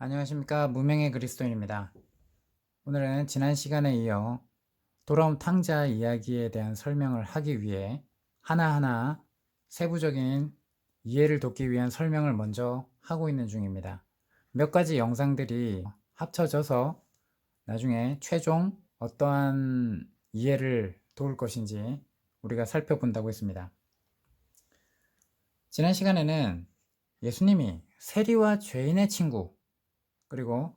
안녕하십니까. 무명의 그리스도인입니다. 오늘은 지난 시간에 이어 돌아온 탕자 이야기에 대한 설명을 하기 위해 하나하나 세부적인 이해를 돕기 위한 설명을 먼저 하고 있는 중입니다. 몇 가지 영상들이 합쳐져서 나중에 최종 어떠한 이해를 도울 것인지 우리가 살펴본다고 했습니다. 지난 시간에는 예수님이 세리와 죄인의 친구, 그리고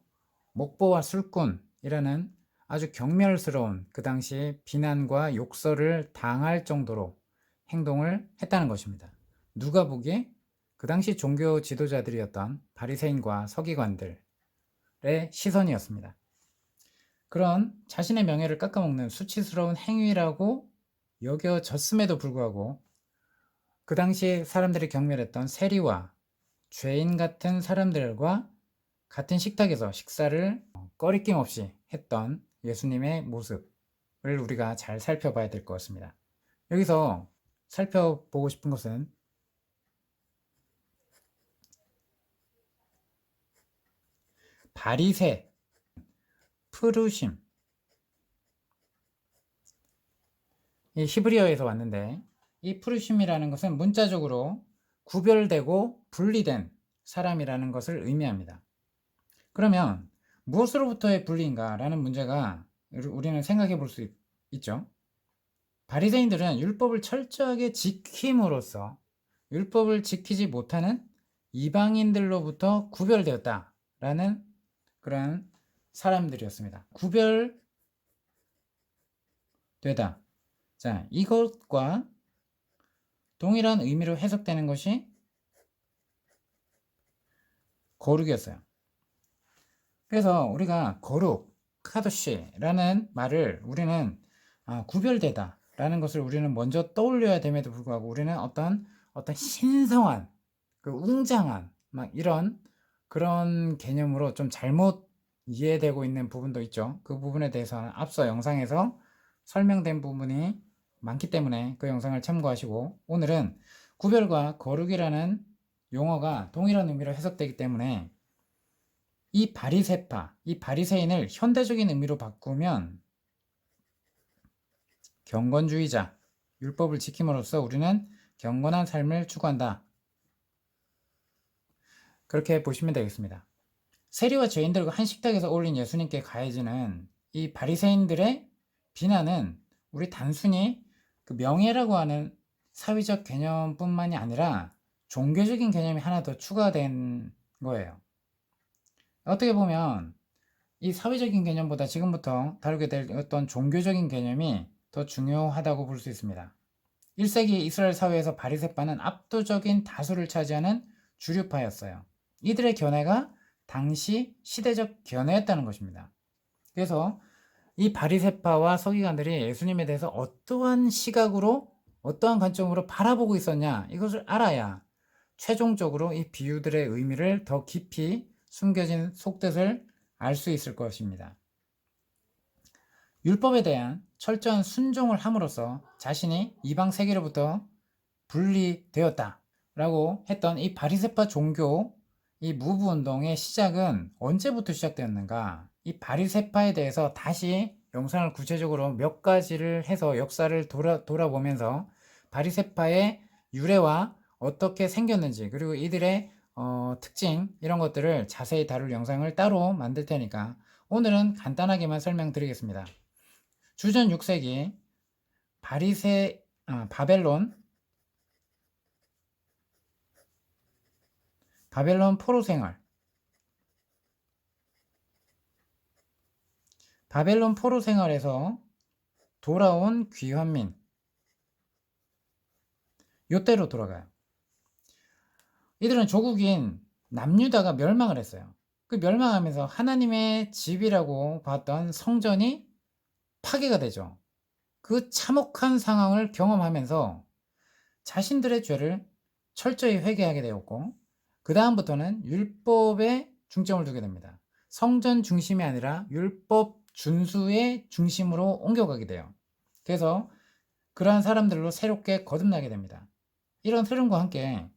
목보와 술꾼이라는 아주 경멸스러운 그 당시 비난과 욕설을 당할 정도로 행동을 했다는 것입니다. 누가 보기에 그 당시 종교 지도자들이었던 바리새인과 서기관들의 시선이었습니다. 그런 자신의 명예를 깎아먹는 수치스러운 행위라고 여겨졌음에도 불구하고 그 당시 사람들이 경멸했던 세리와 죄인 같은 사람들과 같은 식탁에서 식사를 꺼리낌 없이 했던 예수님의 모습을 우리가 잘 살펴봐야 될 것 같습니다. 여기서 살펴보고 싶은 것은 바리새, 푸르심, 이 히브리어에서 왔는데 이 푸르심이라는 것은 문자적으로 구별되고 분리된 사람이라는 것을 의미합니다. 그러면 무엇으로부터의 분리인가 라는 문제가 우리는 생각해 볼 수 있죠. 바리새인들은 율법을 철저하게 지킴으로써 율법을 지키지 못하는 이방인들로부터 구별되었다라는 그런 사람들이었습니다. 구별되다. 자, 이것과 동일한 의미로 해석되는 것이 거룩이었어요. 그래서 우리가 거룩, 카도시라는 말을 우리는 구별되다 라는 것을 우리는 먼저 떠올려야 됨에도 불구하고 우리는 어떤 신성한, 웅장한 막 이런 그런 개념으로 좀 잘못 이해되고 있는 부분도 있죠. 그 부분에 대해서는 앞서 영상에서 설명된 부분이 많기 때문에 그 영상을 참고하시고, 오늘은 구별과 거룩이라는 용어가 동일한 의미로 해석되기 때문에 이 바리새파, 이 바리새인을 현대적인 의미로 바꾸면 경건주의자, 율법을 지킴으로써 우리는 경건한 삶을 추구한다. 그렇게 보시면 되겠습니다. 세리와 죄인들과 한 식탁에서 어울린 예수님께 가해지는 이 바리새인들의 비난은 우리 단순히 그 명예라고 하는 사회적 개념뿐만이 아니라 종교적인 개념이 하나 더 추가된 거예요. 어떻게 보면 이 사회적인 개념보다 지금부터 다루게 될 어떤 종교적인 개념이 더 중요하다고 볼 수 있습니다. 1세기 이스라엘 사회에서 바리새파는 압도적인 다수를 차지하는 주류파였어요. 이들의 견해가 당시 시대적 견해였다는 것입니다. 그래서 이 바리새파와 서기관들이 예수님에 대해서 어떠한 시각으로, 어떠한 관점으로 바라보고 있었냐, 이것을 알아야 최종적으로 이 비유들의 의미를 더 깊이 숨겨진 속뜻을 알 수 있을 것입니다. 율법에 대한 철저한 순종을 함으로써 자신이 이방 세계로부터 분리되었다라고 했던 이 바리새파 종교, 이 무브 운동의 시작은 언제부터 시작되었는가? 이 바리새파에 대해서 다시 영상을 구체적으로 몇 가지를 해서 역사를 돌아보면서 바리새파의 유래와 어떻게 생겼는지, 그리고 이들의 특징, 이런 것들을 자세히 다룰 영상을 따로 만들 테니까 오늘은 간단하게만 설명드리겠습니다. 주전 6세기 바벨론 포로 생활. 바벨론 포로 생활에서 돌아온 귀환민. 요때로 돌아가요. 이들은 조국인 남유다가 멸망을 했어요. 그 멸망하면서 하나님의 집이라고 봤던 성전이 파괴가 되죠. 그 참혹한 상황을 경험하면서 자신들의 죄를 철저히 회개하게 되었고, 그 다음부터는 율법에 중점을 두게 됩니다. 성전 중심이 아니라 율법 준수의 중심으로 옮겨가게 돼요. 그래서 그러한 사람들로 새롭게 거듭나게 됩니다. 이런 흐름과 함께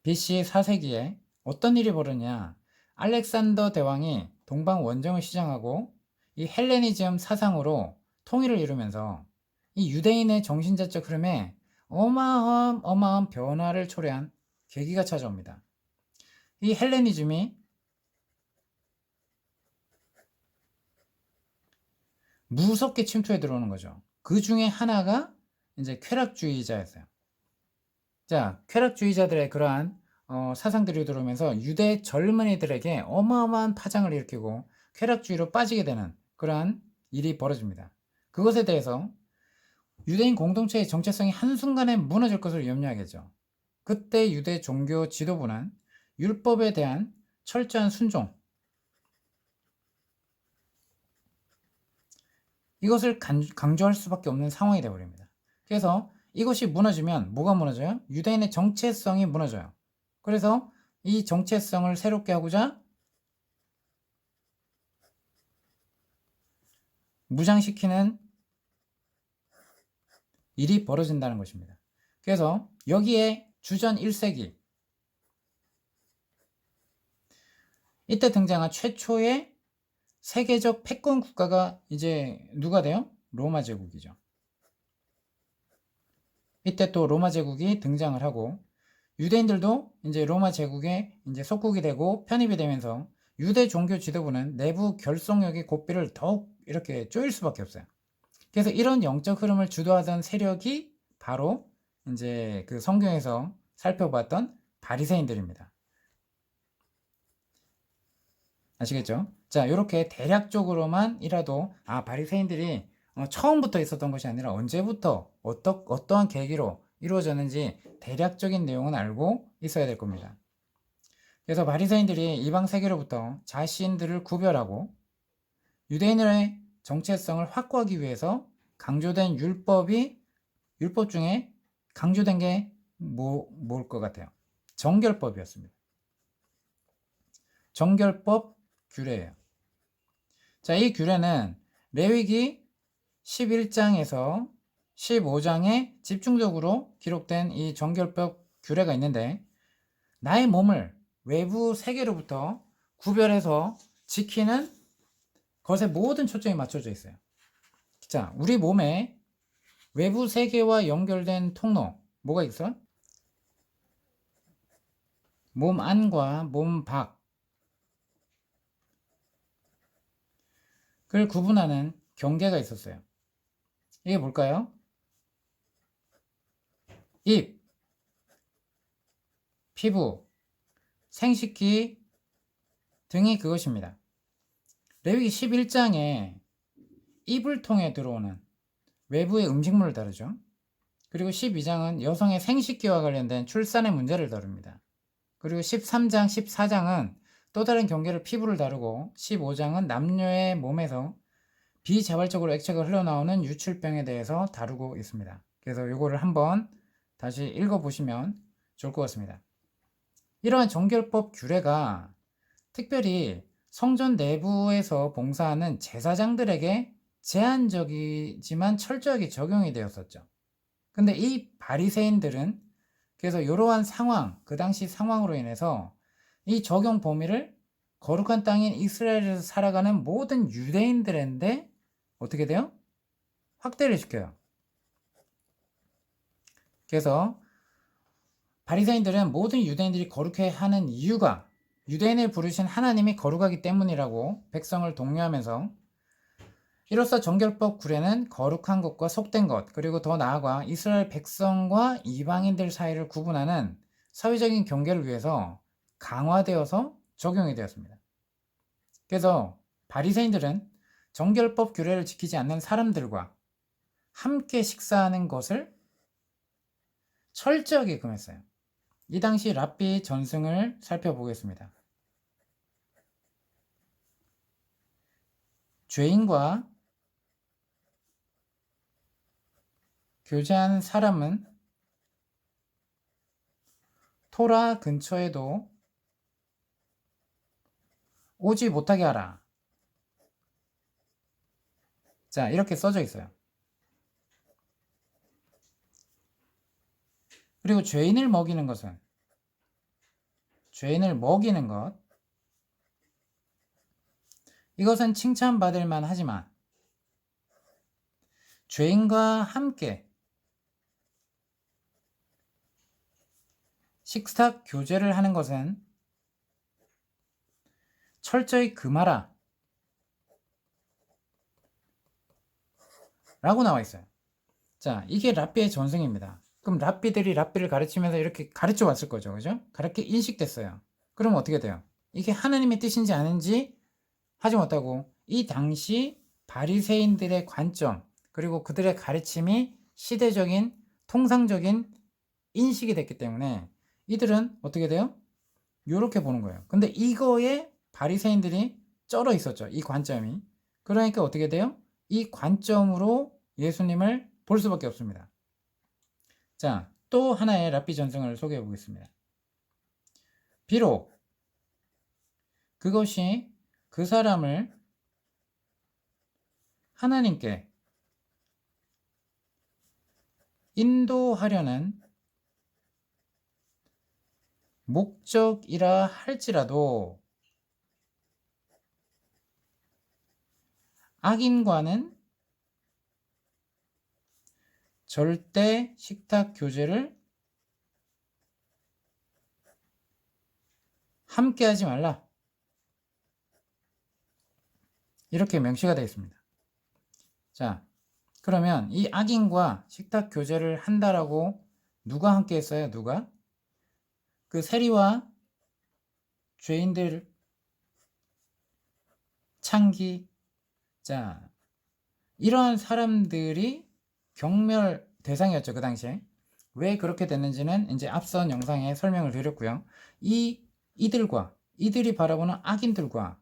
BC 4세기에 어떤 일이 벌어졌냐? 알렉산더 대왕이 동방 원정을 시작하고 이 헬레니즘 사상으로 통일을 이루면서 이 유대인의 정신자적 흐름에 어마어마한 변화를 초래한 계기가 찾아옵니다. 이 헬레니즘이 무섭게 침투해 들어오는 거죠. 그 중에 하나가 이제 쾌락주의자였어요. 자, 쾌락주의자들의 그러한 사상들이 들어오면서 유대 젊은이들에게 어마어마한 파장을 일으키고 쾌락주의로 빠지게 되는 그러한 일이 벌어집니다. 그것에 대해서 유대인 공동체의 정체성이 한순간에 무너질 것을 염려하겠죠. 그때 유대 종교 지도부는 율법에 대한 철저한 순종, 이것을 강조할 수밖에 없는 상황이 되어버립니다. 그래서 이것이 무너지면 뭐가 무너져요? 유대인의 정체성이 무너져요. 그래서 이 정체성을 새롭게 하고자 무장시키는 일이 벌어진다는 것입니다. 그래서 여기에 주전 1세기 이때 등장한 최초의 세계적 패권 국가가 이제 누가 돼요? 로마 제국이죠. 이때 또 로마 제국이 등장을 하고 유대인들도 이제 로마 제국에 이제 속국이 되고 편입이 되면서 유대 종교 지도부는 내부 결속력의 고삐를 더욱 이렇게 조일 수밖에 없어요. 그래서 이런 영적 흐름을 주도하던 세력이 바로 이제 그 성경에서 살펴봤던 바리새인들입니다. 아시겠죠? 자, 이렇게 대략적으로만이라도 바리새인들이 처음부터 있었던 것이 아니라 언제부터 어떠한 계기로 이루어졌는지 대략적인 내용은 알고 있어야 될 겁니다. 그래서 바리새인들이 이방 세계로부터 자신들을 구별하고 유대인의 정체성을 확고하기 위해서 강조된 율법 중에 강조된 게 뭘 것 같아요? 정결법이었습니다. 정결법 규례예요. 자, 이 규례는 레위기 11장에서 15장에 집중적으로 기록된 이 정결법 규례가 있는데 나의 몸을 외부 세계로부터 구별해서 지키는 것에 모든 초점이 맞춰져 있어요. 자, 우리 몸에 외부 세계와 연결된 통로 뭐가 있어? 몸 안과 몸 밖, 그걸 구분하는 경계가 있었어요. 이게 뭘까요? 입, 피부, 생식기 등이 그것입니다. 레위기 11장에 입을 통해 들어오는 외부의 음식물을 다루죠. 그리고 12장은 여성의 생식기와 관련된 출산의 문제를 다룹니다. 그리고 13장, 14장은 또 다른 경계를 피부를 다루고 15장은 남녀의 몸에서 비자발적으로 액체가 흘러나오는 유출병에 대해서 다루고 있습니다. 그래서 이거를 한번 다시 읽어보시면 좋을 것 같습니다. 이러한 정결법 규례가 특별히 성전 내부에서 봉사하는 제사장들에게 제한적이지만 철저하게 적용이 되었었죠. 근데 이 바리새인들은 그래서 이러한 상황, 그 당시 상황으로 인해서 이 적용 범위를 거룩한 땅인 이스라엘에서 살아가는 모든 유대인들인데 어떻게 돼요? 확대를 시켜요. 그래서 바리새인들은 모든 유대인들이 거룩해 하는 이유가 유대인을 부르신 하나님이 거룩하기 때문이라고 백성을 독려하면서 이로써 정결법 규례는 거룩한 것과 속된 것, 그리고 더 나아가 이스라엘 백성과 이방인들 사이를 구분하는 사회적인 경계를 위해서 강화되어서 적용이 되었습니다. 그래서 바리새인들은 정결법 규례를 지키지 않는 사람들과 함께 식사하는 것을 철저하게 금했어요. 이 당시 랍비 전승을 살펴보겠습니다. 죄인과 교제하는 사람은 토라 근처에도 오지 못하게 하라. 자, 이렇게 써져 있어요. 그리고 죄인을 먹이는 것은 죄인을 먹이는 것, 이것은 칭찬받을 만하지만 죄인과 함께 식탁 교제를 하는 것은 철저히 금하라 라고 나와 있어요. 자, 이게 랍비의 전승입니다. 그럼 랍비들이 랍비를 가르치면서 이렇게 가르쳐 왔을 거죠. 그죠? 그렇게 인식됐어요. 그럼 어떻게 돼요? 이게 하나님의 뜻인지 아닌지 하지 못하고 이 당시 바리새인들의 관점 그리고 그들의 가르침이 시대적인 통상적인 인식이 됐기 때문에 이들은 어떻게 돼요? 요렇게 보는 거예요. 근데 이거에 바리새인들이 쩔어 있었죠. 이 관점이. 그러니까 어떻게 돼요? 이 관점으로 예수님을 볼 수밖에 없습니다. 자, 또 하나의 랍비 전승을 소개해 보겠습니다. 비록 그것이 그 사람을 하나님께 인도하려는 목적이라 할지라도 악인과는 절대 식탁 교제를 함께 하지 말라. 이렇게 명시가 되어 있습니다. 자, 그러면 이 악인과 식탁 교제를 한다라고 누가 함께 했어요? 누가? 그 세리와 죄인들 창기. 자, 이러한 사람들이 경멸 대상이었죠. 그 당시에. 왜 그렇게 됐는지는 이제 앞선 영상에 설명을 드렸고요. 이들이 바라보는 악인들과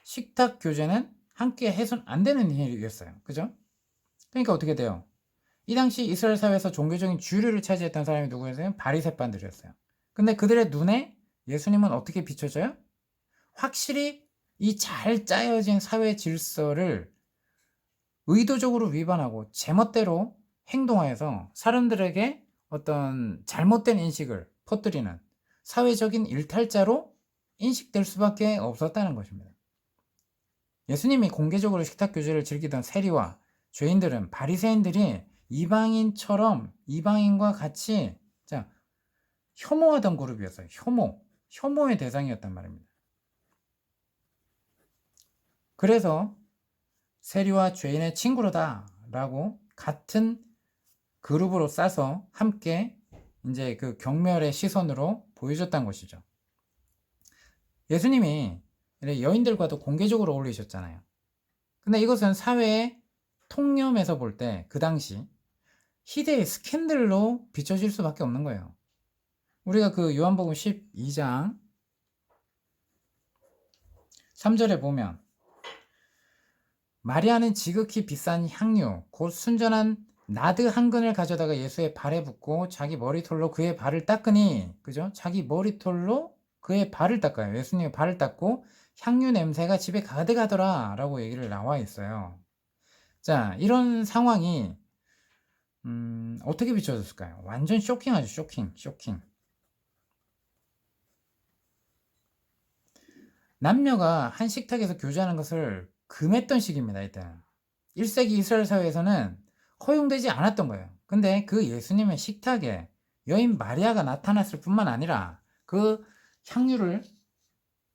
식탁 교제는 함께 해서는 안 되는 일이었어요. 그죠? 그러니까 어떻게 돼요? 이 당시 이스라엘 사회에서 종교적인 주류를 차지했던 사람이 누구였어요? 바리새반들이었어요. 근데 그들의 눈에 예수님은 어떻게 비춰져요? 확실히 이 잘 짜여진 사회 질서를 의도적으로 위반하고 제멋대로 행동하여서 사람들에게 어떤 잘못된 인식을 퍼뜨리는 사회적인 일탈자로 인식될 수밖에 없었다는 것입니다. 예수님이 공개적으로 식탁 교제를 즐기던 세리와 죄인들은 바리새인들이 이방인과 같이 혐오하던 그룹이었어요. 혐오의 대상이었단 말입니다. 그래서 세리와 죄인의 친구로다 라고 같은 그룹으로 싸서 함께 이제 그 경멸의 시선으로 보여줬던 것이죠. 예수님이 여인들과도 공개적으로 어울리셨잖아요. 근데 이것은 사회의 통념에서 볼 때 그 당시 희대의 스캔들로 비춰질 수밖에 없는 거예요. 우리가 그 요한복음 12장 3절에 보면 마리아는 지극히 비싼 향유 곧 순전한 나드 한 근을 가져다가 예수의 발에 붓고 자기 머리털로 그의 발을 닦으니, 그죠? 자기 머리털로 그의 발을 닦아요. 예수님의 발을 닦고 향유 냄새가 집에 가득하더라 라고 얘기를 나와 있어요. 자, 이런 상황이 어떻게 비춰졌을까요? 완전 쇼킹하죠. 쇼킹. 남녀가 한 식탁에서 교제하는 것을 금했던 시기입니다. 일단 1세기 이스라엘 사회에서는 허용되지 않았던 거예요. 근데 그 예수님의 식탁에 여인 마리아가 나타났을 뿐만 아니라 그 향유를,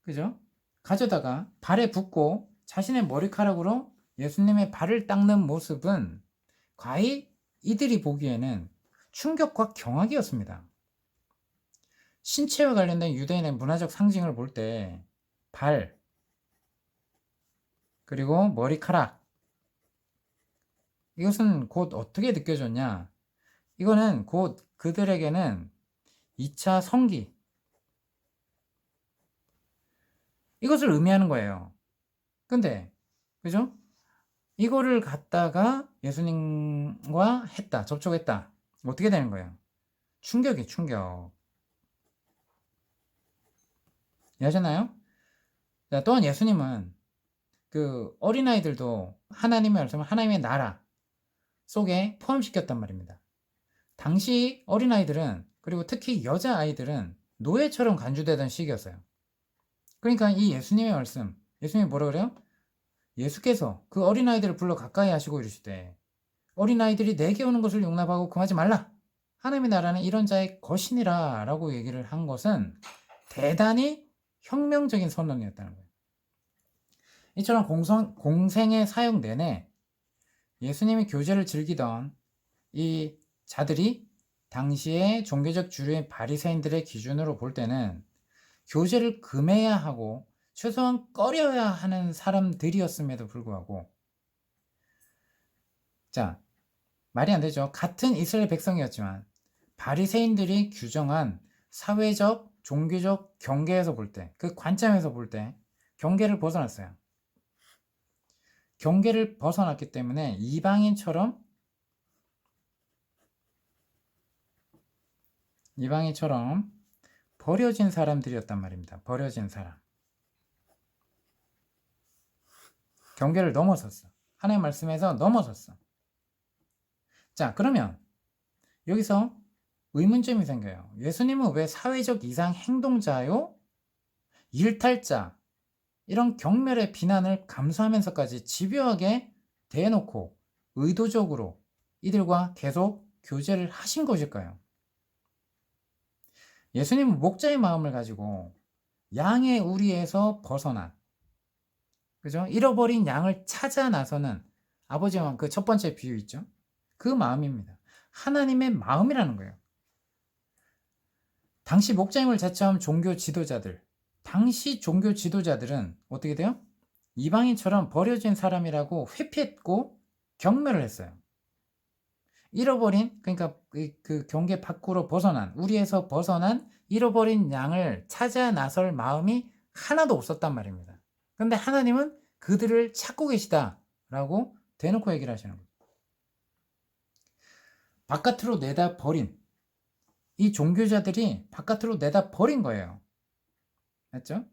그죠? 가져다가 발에 붓고 자신의 머리카락으로 예수님의 발을 닦는 모습은 과히 이들이 보기에는 충격과 경악이었습니다. 신체와 관련된 유대인의 문화적 상징을 볼 때 발, 그리고 머리카락, 이것은 곧 어떻게 느껴졌냐? 이거는 곧 그들에게는 2차 성기, 이것을 의미하는 거예요. 근데, 그죠? 이거를 갖다가 예수님과 접촉했다. 어떻게 되는 거예요? 충격. 이해하셨나요? 자, 또한 예수님은 그 어린아이들도 하나님의 말씀을 하나님의 나라 속에 포함시켰단 말입니다. 당시 어린아이들은, 그리고 특히 여자아이들은 노예처럼 간주되던 시기였어요. 그러니까 이 예수님의 말씀, 예수님이 뭐라 그래요? 예수께서 그 어린아이들을 불러 가까이 하시고 이르시되 어린아이들이 내게 오는 것을 용납하고 금하지 말라. 하나님의 나라는 이런 자의 것이니라 라고 얘기를 한 것은 대단히 혁명적인 선언이었다는 거예요. 이처럼 공생의 사역 내내 예수님이 교제를 즐기던 이 자들이 당시의 종교적 주류의 바리새인들의 기준으로 볼 때는 교제를 금해야 하고 최소한 꺼려야 하는 사람들이었음에도 불구하고, 자, 말이 안 되죠. 같은 이스라엘 백성이었지만 바리새인들이 규정한 사회적, 종교적 경계에서 볼 때, 그 관점에서 볼 때 경계를 벗어났어요. 경계를 벗어났기 때문에 이방인처럼 버려진 사람들이었단 말입니다. 버려진 사람. 경계를 넘어섰어. 하나님의 말씀에서 넘어섰어. 자, 그러면 여기서 의문점이 생겨요. 예수님은 왜 사회적 이상 행동자요, 일탈자, 이런 경멸의 비난을 감수하면서까지 집요하게 대놓고 의도적으로 이들과 계속 교제를 하신 것일까요? 예수님은 목자의 마음을 가지고 양의 우리에서 벗어난, 그죠? 잃어버린 양을 찾아 나서는 아버지의 마음, 그 첫 번째 비유 있죠? 그 마음입니다. 하나님의 마음이라는 거예요. 당시 목자임을 자처한 종교 지도자들, 당시 종교 지도자들은 어떻게 돼요? 이방인처럼 버려진 사람이라고 회피했고 경멸을 했어요. 잃어버린, 그러니까 그 경계 밖으로 벗어난, 우리에서 벗어난 잃어버린 양을 찾아 나설 마음이 하나도 없었단 말입니다. 그런데 하나님은 그들을 찾고 계시다라고 대놓고 얘기를 하시는 거예요. 바깥으로 내다 버린, 이 종교자들이 바깥으로 내다 버린 거예요. 맞죠?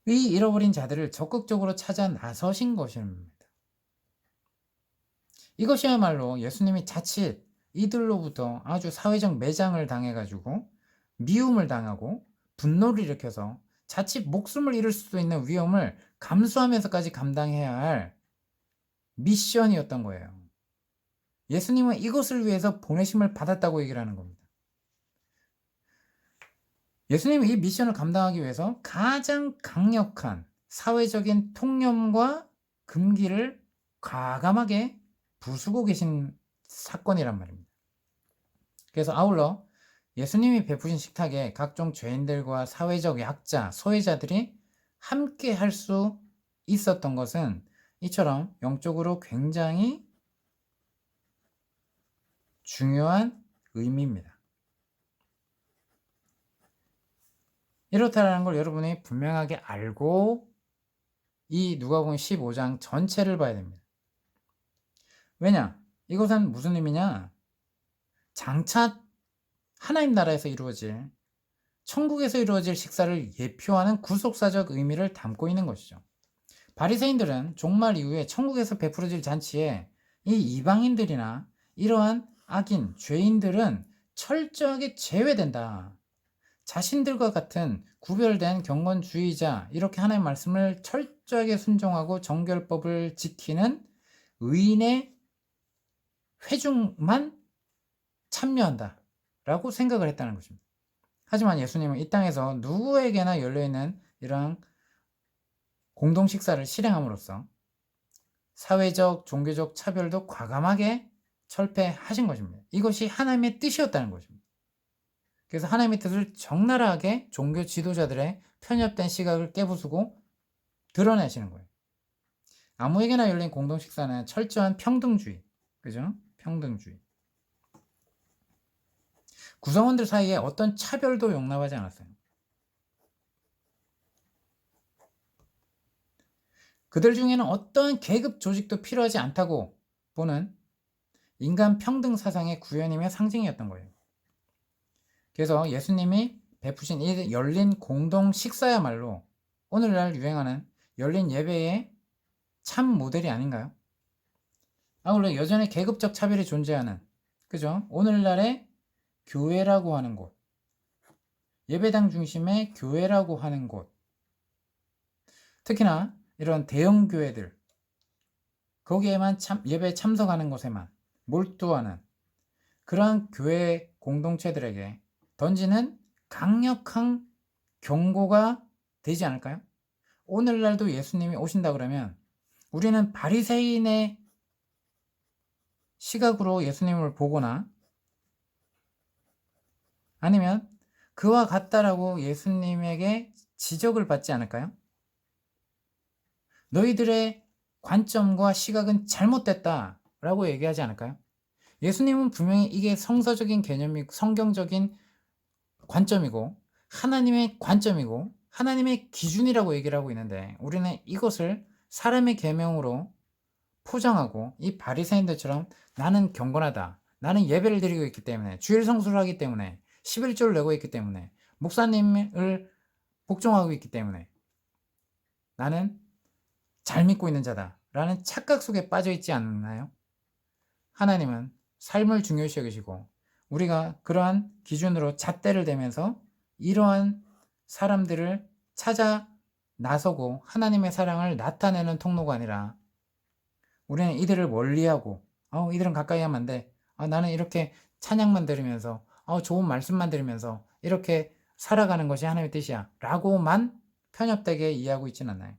이 잃어버린 자들을 적극적으로 찾아 나서신 것입니다. 이것이야말로 예수님이 자칫 이들로부터 아주 사회적 매장을 당해가지고 미움을 당하고 분노를 일으켜서 자칫 목숨을 잃을 수도 있는 위험을 감수하면서까지 감당해야 할 미션이었던 거예요. 예수님은 이것을 위해서 보내심을 받았다고 얘기를 하는 겁니다. 예수님은 이 미션을 감당하기 위해서 가장 강력한 사회적인 통념과 금기를 과감하게 부수고 계신 사건이란 말입니다. 그래서 아울러 예수님이 베푸신 식탁에 각종 죄인들과 사회적 약자, 소외자들이 함께 할 수 있었던 것은 이처럼 영적으로 굉장히 중요한 의미입니다. 이렇다라는 걸 여러분이 분명하게 알고 이 누가복음 15장 전체를 봐야 됩니다. 왜냐? 이것은 무슨 의미냐? 장차 하나님 나라에서 이루어질, 천국에서 이루어질 식사를 예표하는 구속사적 의미를 담고 있는 것이죠. 바리새인들은 종말 이후에 천국에서 베풀어질 잔치에 이 이방인들이나 이러한 악인, 죄인들은 철저하게 제외된다. 자신들과 같은 구별된 경건주의자, 이렇게 하나님의 말씀을 철저하게 순종하고 정결법을 지키는 의인의 회중만 참여한다 라고 생각을 했다는 것입니다. 하지만 예수님은 이 땅에서 누구에게나 열려있는 이러한 공동식사를 실행함으로써 사회적, 종교적 차별도 과감하게 철폐하신 것입니다. 이것이 하나님의 뜻이었다는 것입니다. 그래서 하나님의 뜻을 적나라하게 종교 지도자들의 편협된 시각을 깨부수고 드러내시는 거예요. 아무에게나 열린 공동식사는 철저한 평등주의, 그죠? 평등주의. 구성원들 사이에 어떤 차별도 용납하지 않았어요. 그들 중에는 어떠한 계급 조직도 필요하지 않다고 보는 인간 평등 사상의 구현이며 상징이었던 거예요. 그래서 예수님이 베푸신 이 열린 공동 식사야말로 오늘날 유행하는 열린 예배의 참 모델이 아닌가요? 아울러 여전히 계급적 차별이 존재하는, 그죠? 오늘날의 교회라고 하는 곳, 예배당 중심의 교회라고 하는 곳, 특히나 이런 대형 교회들, 거기에만 예배에 참석하는 곳에만 몰두하는 그러한 교회 공동체들에게 던지는 강력한 경고가 되지 않을까요? 오늘날도 예수님이 오신다 그러면 우리는 바리새인의 시각으로 예수님을 보거나 아니면 그와 같다라고 예수님에게 지적을 받지 않을까요? 너희들의 관점과 시각은 잘못됐다 라고 얘기하지 않을까요? 예수님은 분명히 이게 성서적인 개념이고 성경적인 관점이고 하나님의 관점이고 하나님의 기준이라고 얘기를 하고 있는데 우리는 이것을 사람의 계명으로 포장하고 이 바리새인들처럼 나는 경건하다, 나는 예배를 드리고 있기 때문에 주일 성수를 하기 때문에 11조를 내고 있기 때문에 목사님을 복종하고 있기 때문에 나는 잘 믿고 있는 자다 라는 착각 속에 빠져 있지 않나요? 하나님은 삶을 중요시 여기시고 우리가 그러한 기준으로 잣대를 대면서 이러한 사람들을 찾아 나서고 하나님의 사랑을 나타내는 통로가 아니라 우리는 이들을 멀리하고 이들은 가까이 하면 안 돼. 나는 이렇게 찬양만 들으면서 좋은 말씀만 들으면서 이렇게 살아가는 것이 하나님의 뜻이야 라고만 편협되게 이해하고 있지는 않아요.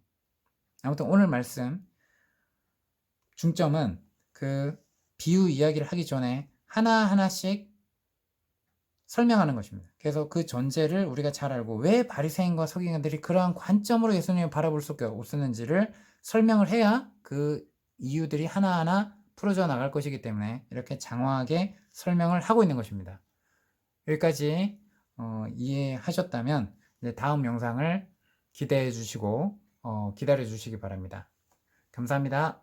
아무튼 오늘 말씀 중점은 그 비유 이야기를 하기 전에 하나하나씩 설명하는 것입니다. 그래서 그 전제를 우리가 잘 알고 왜 바리새인과 서기관들이 그러한 관점으로 예수님을 바라볼 수밖에 없었는지를 설명을 해야 그 이유들이 하나하나 풀어져 나갈 것이기 때문에 이렇게 장황하게 설명을 하고 있는 것입니다. 여기까지 이해하셨다면 이제 다음 영상을 기대해 주시고 기다려 주시기 바랍니다. 감사합니다.